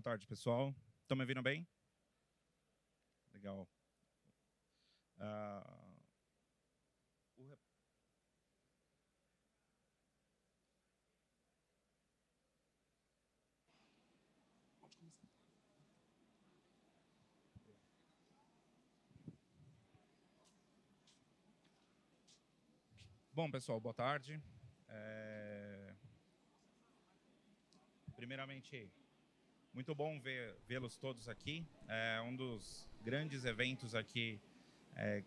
tarde, pessoal. Estão me ouvindo bem? Legal. Bom, pessoal, boa tarde. Primeiramente, muito bom vê-los todos aqui. É um dos grandes eventos aqui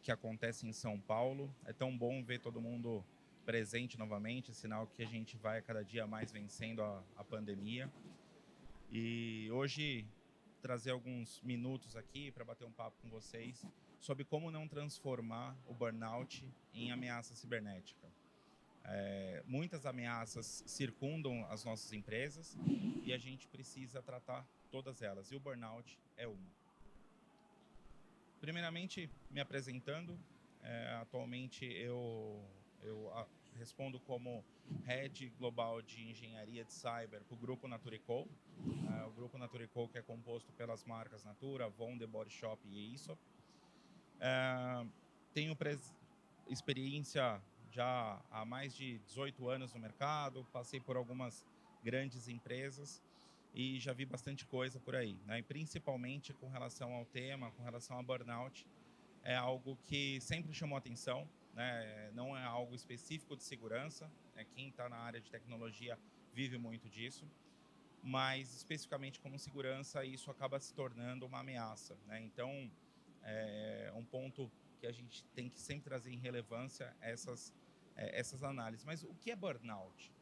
que acontece em São Paulo. É tão bom ver todo mundo presente novamente, sinal que a gente vai cada dia mais vencendo a pandemia. E hoje trazer alguns minutos aqui para bater um papo com vocês sobre como não transformar o burnout em ameaça cibernética. Muitas ameaças circundam as nossas empresas e a gente precisa tratar todas elas, e o burnout é uma. Primeiramente, me apresentando, atualmente eu respondo como Head Global de Engenharia de Cyber para o Grupo Naturicol. O Grupo Naturicol, que é composto pelas marcas Natura, Avon, The Body Shop e Aesop. Tenho experiência já há mais de 18 anos no mercado, passei por algumas grandes empresas e já vi bastante coisa por aí, né? E principalmente com relação ao tema, com relação a burnout, é algo que sempre chamou atenção, né? Não é algo específico de segurança, né? Quem está na área de tecnologia vive muito disso, mas especificamente como segurança, isso acaba se tornando uma ameaça, né? Então, é um ponto que a gente tem que sempre trazer em relevância essas análises. Mas o que é burnout?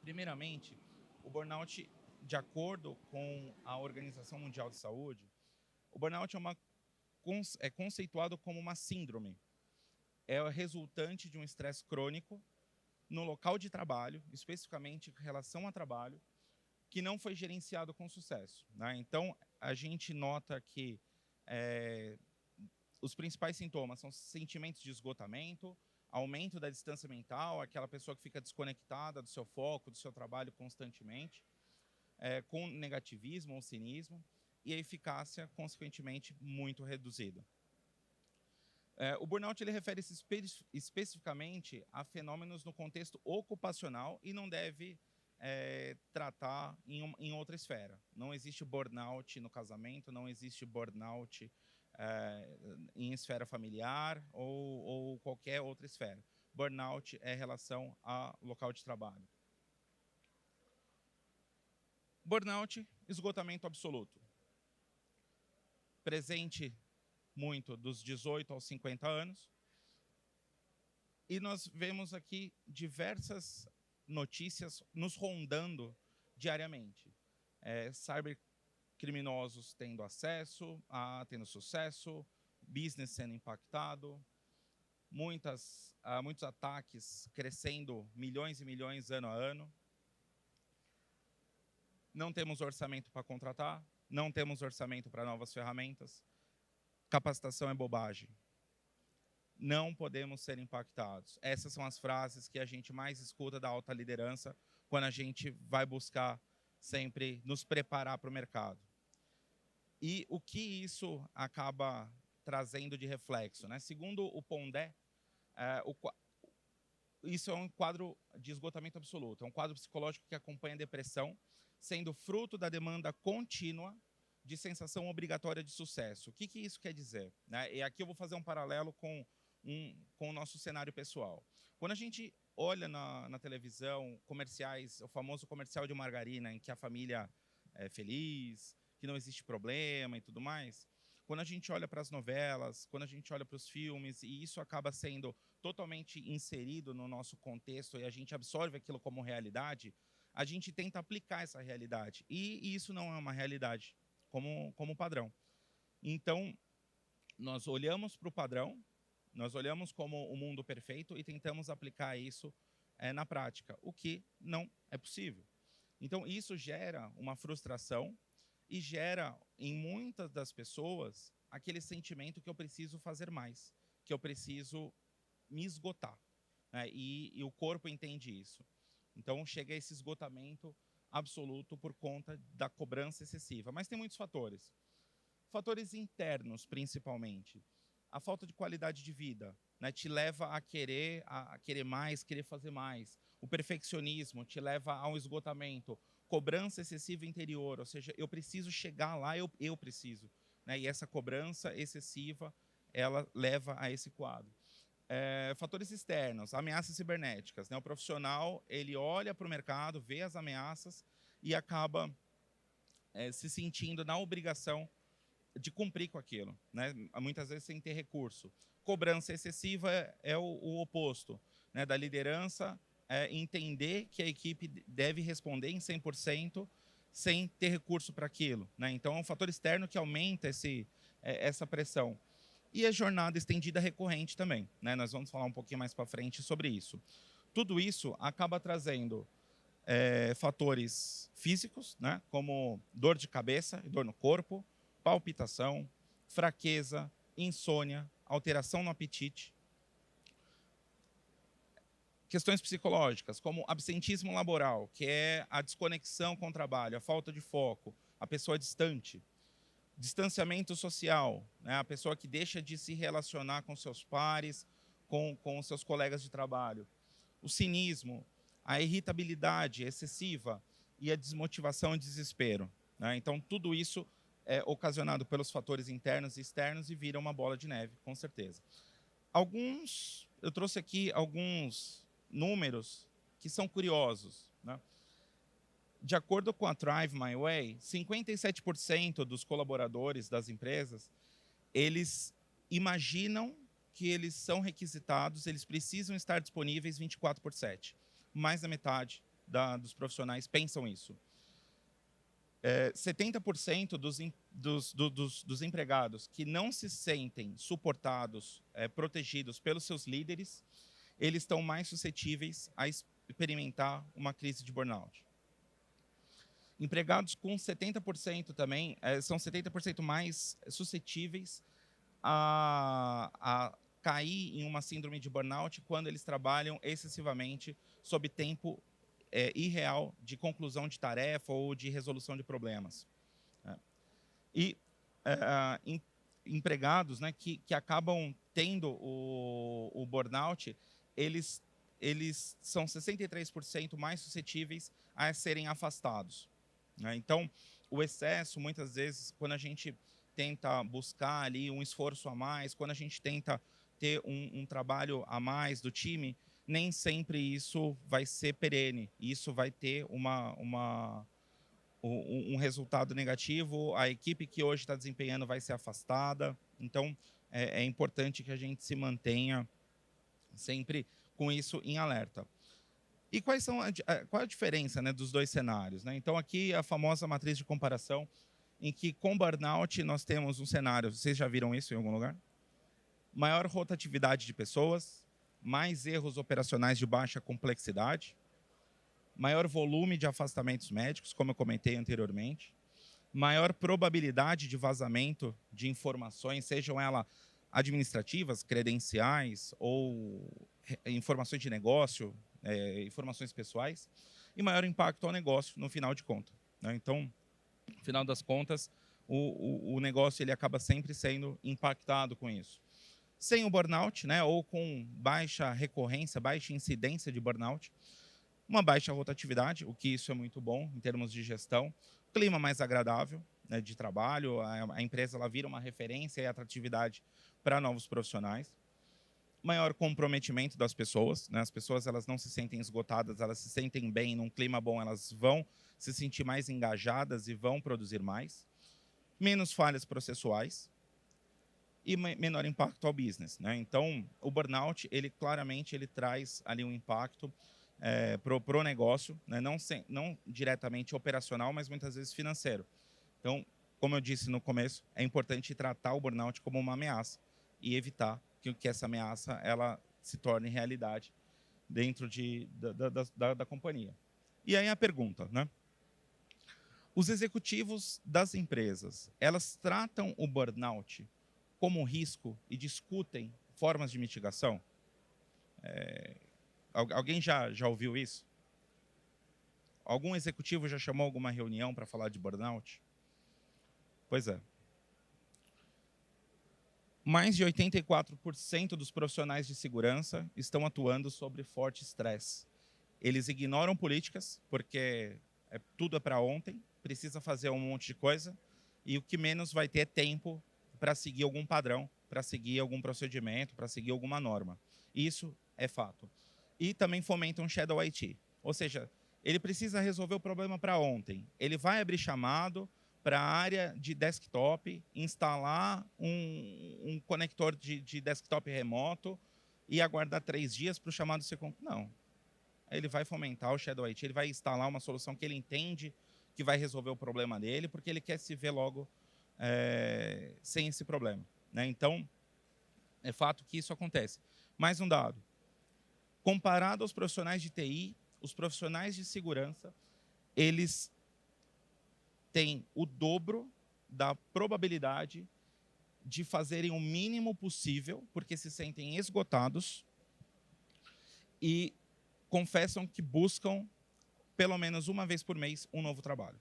Primeiramente, o burnout, de acordo com a Organização Mundial de Saúde, o burnout é conceituado como uma síndrome. É o resultante de um estresse crônico no local de trabalho, especificamente em relação a trabalho, que não foi gerenciado com sucesso, né? Então, a gente nota que os principais sintomas são sentimentos de esgotamento, aumento da distância mental, aquela pessoa que fica desconectada do seu foco, do seu trabalho constantemente, com negativismo ou cinismo, e a eficácia, consequentemente, muito reduzida. O burnout ele refere-se especificamente a fenômenos no contexto ocupacional e não deve tratar em outra esfera. Não existe burnout no casamento, não existe burnout em esfera familiar ou qualquer outra esfera. Burnout é relação ao local de trabalho. Burnout, esgotamento absoluto. Presente muito dos 18 aos 50 anos. E nós vemos aqui diversas notícias nos rondando diariamente. Cybercriminosos tendo acesso, tendo sucesso, business sendo impactado, muitos ataques crescendo milhões e milhões ano a ano. Não temos orçamento para contratar, não temos orçamento para novas ferramentas. Capacitação é bobagem. Não podemos ser impactados. Essas são as frases que a gente mais escuta da alta liderança quando a gente vai buscar sempre nos preparar para o mercado. E o que isso acaba trazendo de reflexo, né? Segundo o Pondé, isso é um quadro de esgotamento absoluto, é um quadro psicológico que acompanha a depressão, sendo fruto da demanda contínua de sensação obrigatória de sucesso. O que isso quer dizer, né? E aqui eu vou fazer um paralelo com o nosso cenário pessoal. Quando a gente olha na televisão comerciais, o famoso comercial de margarina, em que a família é feliz, que não existe problema e tudo mais, quando a gente olha para as novelas, quando a gente olha para os filmes, e isso acaba sendo totalmente inserido no nosso contexto e a gente absorve aquilo como realidade, a gente tenta aplicar essa realidade. E isso não é uma realidade como padrão. Então, nós olhamos para o padrão, nós olhamos como o mundo perfeito e tentamos aplicar isso na prática, o que não é possível. Então, isso gera uma frustração e gera, em muitas das pessoas, aquele sentimento que eu preciso fazer mais, que eu preciso me esgotar, né? E o corpo entende isso. Então, chega esse esgotamento absoluto por conta da cobrança excessiva. Mas tem muitos fatores. Fatores internos, principalmente. A falta de qualidade de vida, né, te leva a querer mais, querer fazer mais. O perfeccionismo te leva ao esgotamento. Cobrança excessiva interior, ou seja, eu preciso chegar lá, eu preciso. Né, e essa cobrança excessiva, ela leva a esse quadro. Fatores externos, ameaças cibernéticas. Né? O profissional, ele olha para o mercado, vê as ameaças e acaba se sentindo na obrigação de cumprir com aquilo, né? Muitas vezes sem ter recurso. Cobrança excessiva é o oposto, né? Da liderança, entender que a equipe deve responder em 100% sem ter recurso para aquilo, né? Então, é um fator externo que aumenta essa pressão. E a jornada estendida recorrente também, né? Nós vamos falar um pouquinho mais para frente sobre isso. Tudo isso acaba trazendo fatores físicos, né? Como dor de cabeça e dor no corpo, palpitação, fraqueza, insônia, alteração no apetite. Questões psicológicas, como absentismo laboral, que é a desconexão com o trabalho, a falta de foco, a pessoa distante. Distanciamento social, né? A pessoa que deixa de se relacionar com seus pares, com seus colegas de trabalho. O cinismo, a irritabilidade excessiva e a desmotivação e desespero. Né? Então, tudo isso é ocasionado pelos fatores internos e externos e vira uma bola de neve, com certeza. Eu trouxe aqui alguns números que são curiosos. Né? De acordo com a Thrive My Way, 57% dos colaboradores das empresas, eles imaginam que eles são requisitados, eles precisam estar disponíveis 24/7. Mais da metade dos profissionais pensam isso. 70% dos empregados que não se sentem suportados, protegidos pelos seus líderes, eles estão mais suscetíveis a experimentar uma crise de burnout. Empregados com 70% também são 70% mais suscetíveis a cair em uma síndrome de burnout quando eles trabalham excessivamente sob tempo irreal de conclusão de tarefa ou de resolução de problemas. E empregados, né, que acabam tendo o burnout, eles são 63% mais suscetíveis a serem afastados. Né? Então, o excesso, muitas vezes, quando a gente tenta buscar ali um esforço a mais, quando a gente tenta ter um trabalho a mais do time, nem sempre isso vai ser perene. Isso vai ter um resultado negativo. A equipe que hoje está desempenhando vai ser afastada. Então, é importante que a gente se mantenha sempre com isso em alerta. E qual é a diferença, né, dos dois cenários? Né? Então, aqui a famosa matriz de comparação, em que com burnout nós temos um cenário, vocês já viram isso em algum lugar? Maior rotatividade de pessoas, mais erros operacionais de baixa complexidade, maior volume de afastamentos médicos, como eu comentei anteriormente, maior probabilidade de vazamento de informações, sejam elas administrativas, credenciais ou informações de negócio, informações pessoais, e maior impacto ao negócio no final de contas. Né? Então, no final das contas, o negócio ele acaba sempre sendo impactado com isso. Sem o burnout, né, ou com baixa recorrência, baixa incidência de burnout, uma baixa rotatividade, o que isso é muito bom em termos de gestão, clima mais agradável, né, de trabalho, a empresa ela vira uma referência e atratividade para novos profissionais, maior comprometimento das pessoas, né, as pessoas elas não se sentem esgotadas, elas se sentem bem, num clima bom, elas vão se sentir mais engajadas e vão produzir mais, menos falhas processuais, e menor impacto ao business. Né? Então, o burnout, ele claramente ele traz ali um impacto pro negócio, né? Não diretamente operacional, mas muitas vezes financeiro. Então, como eu disse no começo, é importante tratar o burnout como uma ameaça e evitar que essa ameaça ela se torne realidade dentro da companhia. E aí a pergunta, né? Os executivos das empresas, elas tratam o burnout como um risco e discutem formas de mitigação? Alguém já ouviu isso? Algum executivo já chamou alguma reunião para falar de burnout? Pois é. Mais de 84% dos profissionais de segurança estão atuando sobre forte estresse. Eles ignoram políticas, porque tudo é para ontem, precisa fazer um monte de coisa, e o que menos vai ter é tempo para seguir algum padrão, para seguir algum procedimento, para seguir alguma norma. Isso é fato. E também fomentam Shadow IT. Ou seja, ele precisa resolver o problema para ontem. Ele vai abrir chamado para a área de desktop, instalar um conector de desktop remoto e aguardar 3 dias para o chamado ser concluído. Não. Ele vai fomentar o Shadow IT, ele vai instalar uma solução que ele entende que vai resolver o problema dele, porque ele quer se ver logo sem esse problema. Né? Então, é fato que isso acontece. Mais um dado. Comparado aos profissionais de TI, os profissionais de segurança, eles têm o dobro da probabilidade de fazerem o mínimo possível, porque se sentem esgotados e confessam que buscam, pelo menos uma vez por mês, um novo trabalho.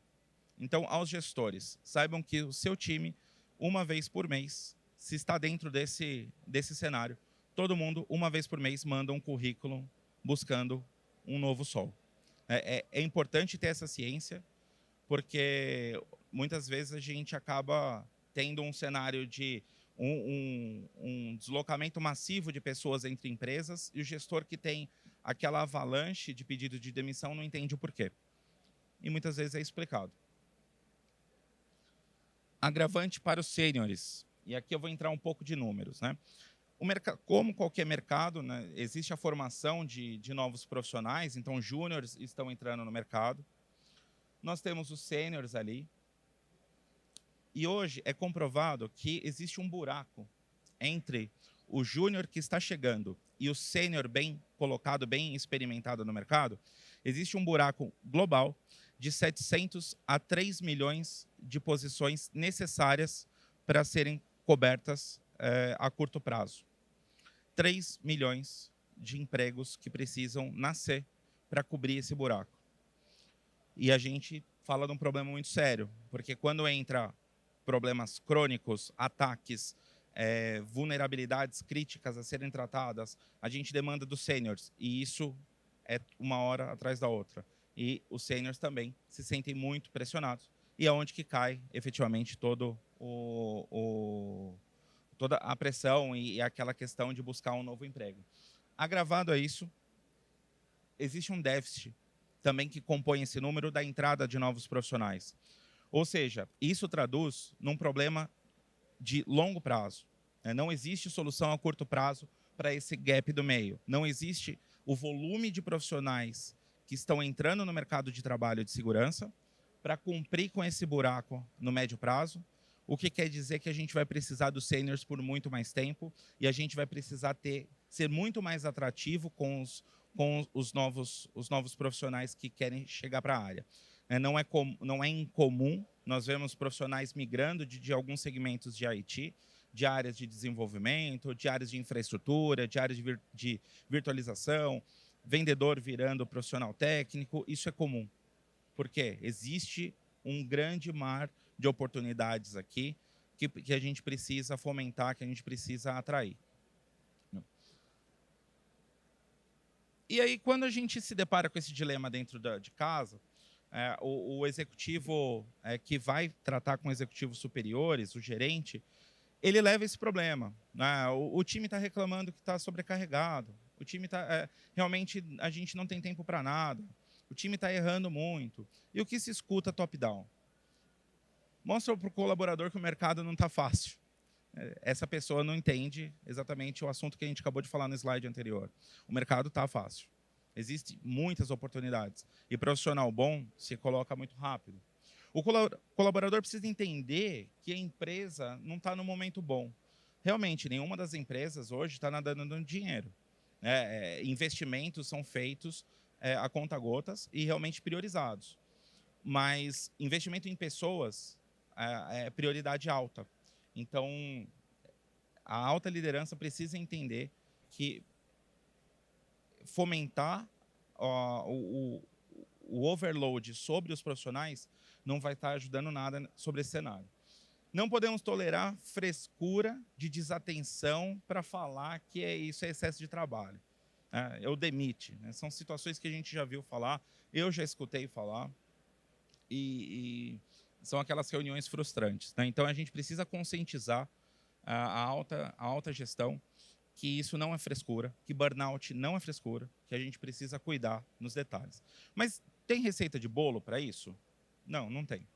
Então, aos gestores, saibam que o seu time, uma vez por mês, se está dentro desse cenário, todo mundo, uma vez por mês, manda um currículo buscando um novo sol. É importante ter essa ciência, porque muitas vezes a gente acaba tendo um cenário de um deslocamento massivo de pessoas entre empresas e o gestor que tem aquela avalanche de pedido de demissão não entende o porquê. E muitas vezes é explicado. Agravante para os sêniores. E aqui eu vou entrar um pouco de números. Né? Como qualquer mercado, né, existe a formação de novos profissionais, então júniores estão entrando no mercado. Nós temos os sêniores ali. E hoje é comprovado que existe um buraco entre o júnior que está chegando e o sênior bem colocado, bem experimentado no mercado. Existe um buraco global de 700 a 3 milhões de posições necessárias para serem cobertas a curto prazo. 3 milhões de empregos que precisam nascer para cobrir esse buraco. E a gente fala de um problema muito sério, porque quando entra problemas crônicos, ataques, vulnerabilidades críticas a serem tratadas, a gente demanda dos sêniors, e isso é uma hora atrás da outra. E os sêniors também se sentem muito pressionados, e é onde que cai efetivamente toda a pressão e aquela questão de buscar um novo emprego. Agravado a isso, existe um déficit também que compõe esse número da entrada de novos profissionais. Ou seja, isso traduz num problema de longo prazo. Não existe solução a curto prazo para esse gap do meio. Não existe o volume de profissionais que estão entrando no mercado de trabalho de segurança para cumprir com esse buraco no médio prazo, o que quer dizer que a gente vai precisar dos seniors por muito mais tempo e a gente vai precisar ser muito mais atrativo com os novos profissionais que querem chegar para a área. Não é incomum, nós vemos profissionais migrando de alguns segmentos de IT, de áreas de desenvolvimento, de áreas de infraestrutura, de áreas de virtualização, vendedor virando profissional técnico, isso é comum. Porque existe um grande mar de oportunidades aqui que a gente precisa fomentar, que a gente precisa atrair. E aí, quando a gente se depara com esse dilema dentro de casa, o executivo que vai tratar com executivos superiores, o gerente, ele leva esse problema. Né? O time está reclamando que está sobrecarregado, o time está realmente a gente não tem tempo para nada, o time está errando muito. E o que se escuta top-down? Mostra para o colaborador que o mercado não está fácil. Essa pessoa não entende exatamente o assunto que a gente acabou de falar no slide anterior. O mercado está fácil. Existem muitas oportunidades. E profissional bom se coloca muito rápido. O colaborador precisa entender que a empresa não está no momento bom. Realmente, nenhuma das empresas hoje está nadando no dinheiro. Investimentos são feitos a conta-gotas e realmente priorizados. Mas investimento em pessoas é prioridade alta. Então, a alta liderança precisa entender que fomentar o overload sobre os profissionais não vai estar ajudando nada sobre esse cenário. Não podemos tolerar frescura de desatenção para falar que isso é excesso de trabalho. É o demite. Né? São situações que a gente já viu falar, eu já escutei falar, e são aquelas reuniões frustrantes. Né? Então, a gente precisa conscientizar a alta gestão que isso não é frescura, que burnout não é frescura, que a gente precisa cuidar nos detalhes. Mas tem receita de bolo para isso? Não, não tem.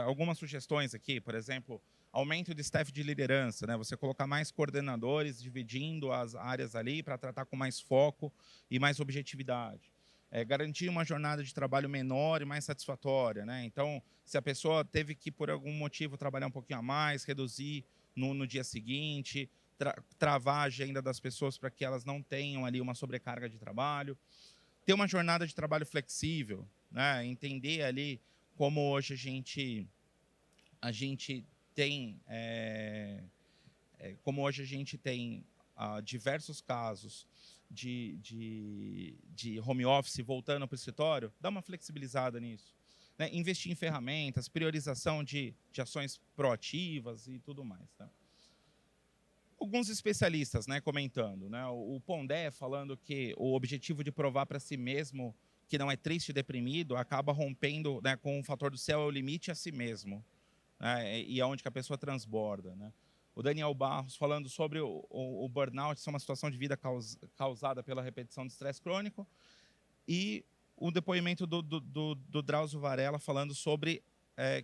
Algumas sugestões aqui, por exemplo, aumento de staff de liderança, né? Você colocar mais coordenadores, dividindo as áreas ali para tratar com mais foco e mais objetividade. Garantir uma jornada de trabalho menor e mais satisfatória, né? Então, se a pessoa teve que, por algum motivo, trabalhar um pouquinho a mais, reduzir no dia seguinte, travar a agenda das pessoas para que elas não tenham ali uma sobrecarga de trabalho. Ter uma jornada de trabalho flexível, né? Entender ali como hoje a gente tem diversos casos de home office voltando para o escritório, dá uma flexibilizada nisso. Né? Investir em ferramentas, priorização de ações proativas e tudo mais. Tá? Alguns especialistas, né, comentando. Né? O Pondé falando que o objetivo de provar para si mesmo que não é triste e deprimido, acaba rompendo, né, com o fator do céu é o limite a si mesmo, né, e é onde que a pessoa transborda. Né. O Daniel Barros falando sobre o burnout ser uma situação de vida causada pela repetição de estresse crônico, e o depoimento do Drauzio Varela falando sobre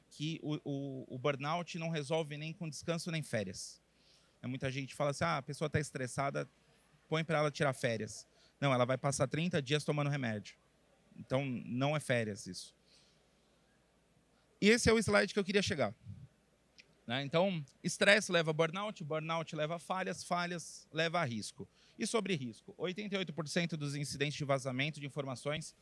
que o burnout não resolve nem com descanso nem férias. Muita gente fala assim, a pessoa está estressada, põe para ela tirar férias. Não, ela vai passar 30 dias tomando remédio. Então, não é férias isso. E esse é o slide que eu queria chegar. Né? Então, estresse leva a burnout, burnout leva a falhas, falhas leva a risco. E sobre risco, 88% dos incidentes de vazamento de informações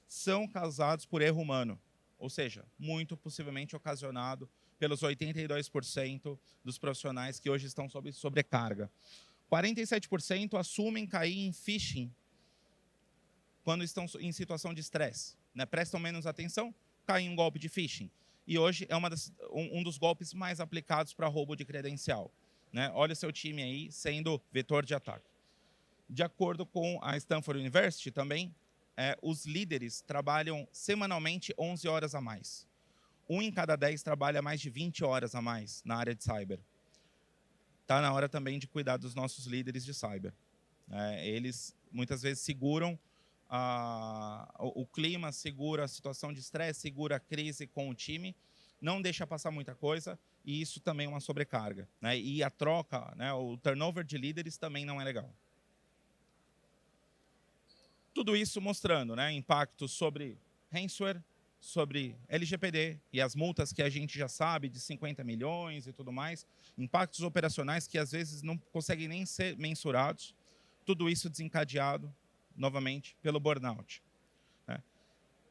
são causados por erro humano. Ou seja, muito possivelmente ocasionado pelos 82% dos profissionais que hoje estão sob sobrecarga. 47% assumem cair em phishing quando estão em situação de estresse, né? Prestam menos atenção, caem em um golpe de phishing. E hoje é um dos golpes mais aplicados para roubo de credencial. Né? Olha o seu time aí sendo vetor de ataque. De acordo com a Stanford University também, os líderes trabalham semanalmente 11 horas a mais. 1 em cada 10 trabalha mais de 20 horas a mais na área de cyber. Está na hora também de cuidar dos nossos líderes de cyber. Eles muitas vezes seguram o clima, segura a situação de estresse, segura a crise com o time, não deixa passar muita coisa, e isso também é uma sobrecarga. Né? E a troca, né, o turnover de líderes também não é legal. Tudo isso mostrando, né, impactos sobre ransomware, sobre LGPD e as multas que a gente já sabe de 50 milhões e tudo mais, impactos operacionais que às vezes não conseguem nem ser mensurados, tudo isso desencadeado novamente pelo burnout. Né?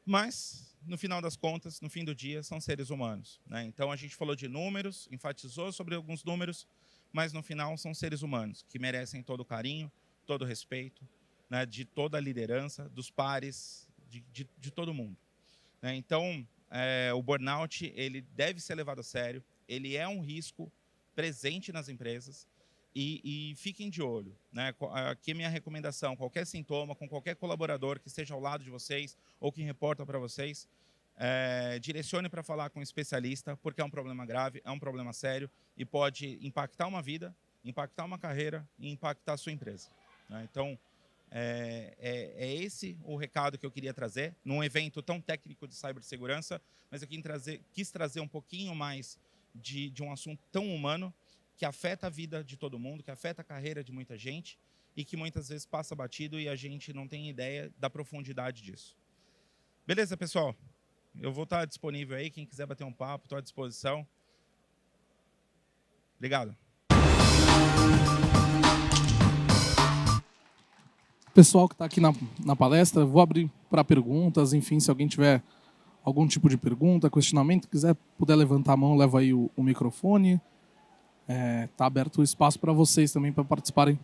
Mas, no final das contas, no fim do dia, são seres humanos. Né? Então, a gente falou de números, enfatizou sobre alguns números, mas, no final, são seres humanos que merecem todo o carinho, todo o respeito, né? De toda a liderança, dos pares, de todo mundo. Né? Então, o burnout ele deve ser levado a sério, ele é um risco presente nas empresas, e fiquem de olho. Né? Aqui é minha recomendação, qualquer sintoma, com qualquer colaborador que esteja ao lado de vocês ou que reporta para vocês, direcione para falar com um especialista, porque é um problema grave, é um problema sério e pode impactar uma vida, impactar uma carreira e impactar a sua empresa. Né? Então, é esse o recado que eu queria trazer, num evento tão técnico de cibersegurança, mas eu quis trazer um pouquinho mais de um assunto tão humano, que afeta a vida de todo mundo, que afeta a carreira de muita gente e que muitas vezes passa batido e a gente não tem ideia da profundidade disso. Beleza, pessoal? Eu vou estar disponível aí, quem quiser bater um papo, estou à disposição. Obrigado. Pessoal que está aqui na palestra, vou abrir para perguntas, enfim, se alguém tiver algum tipo de pergunta, questionamento, puder levantar a mão, leva aí o microfone. Está aberto o espaço para vocês também, para participarem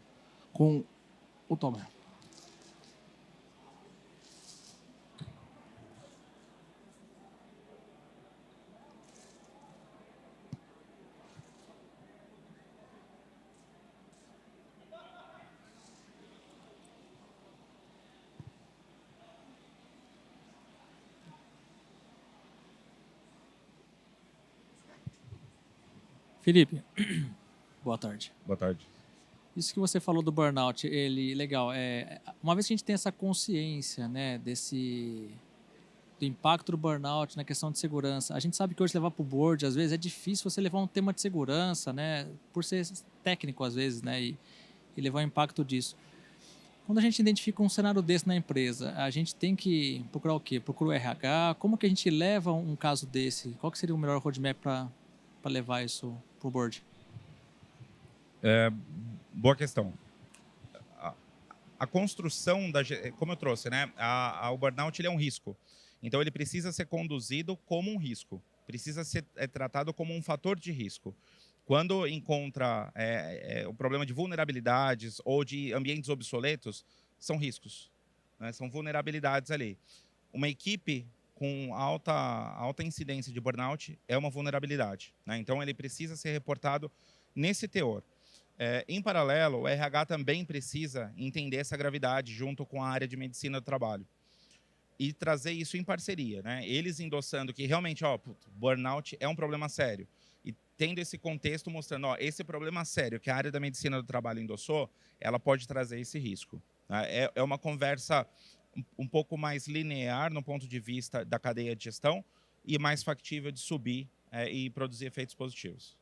com o Tomé. Felipe, boa tarde. Boa tarde. Isso que você falou do burnout, legal. Uma vez que a gente tem essa consciência, né, do impacto do burnout na questão de segurança, a gente sabe que hoje levar para o board, às vezes, é difícil você levar um tema de segurança, né, por ser técnico, às vezes, né, e levar o impacto disso. Quando a gente identifica um cenário desse na empresa, a gente tem que procurar o quê? Procurar o RH? Como que a gente leva um caso desse? Qual que seria o melhor roadmap para levar isso para o board? Boa questão. A construção, como eu trouxe, né? O burnout ele é um risco. Então, ele precisa ser conduzido como um risco. Precisa ser tratado como um fator de risco. Quando encontra o problema de vulnerabilidades ou de ambientes obsoletos, são riscos, né? São vulnerabilidades ali. Uma equipe com alta incidência de burnout é uma vulnerabilidade, né? Então, ele precisa ser reportado nesse teor. Em paralelo, o RH também precisa entender essa gravidade junto com a área de medicina do trabalho e trazer isso em parceria, né? Eles endossando que realmente, burnout é um problema sério e tendo esse contexto mostrando, esse problema sério que a área da medicina do trabalho endossou, ela pode trazer esse risco, né? É uma conversa um pouco mais linear no ponto de vista da cadeia de gestão e mais factível de subir e produzir efeitos positivos.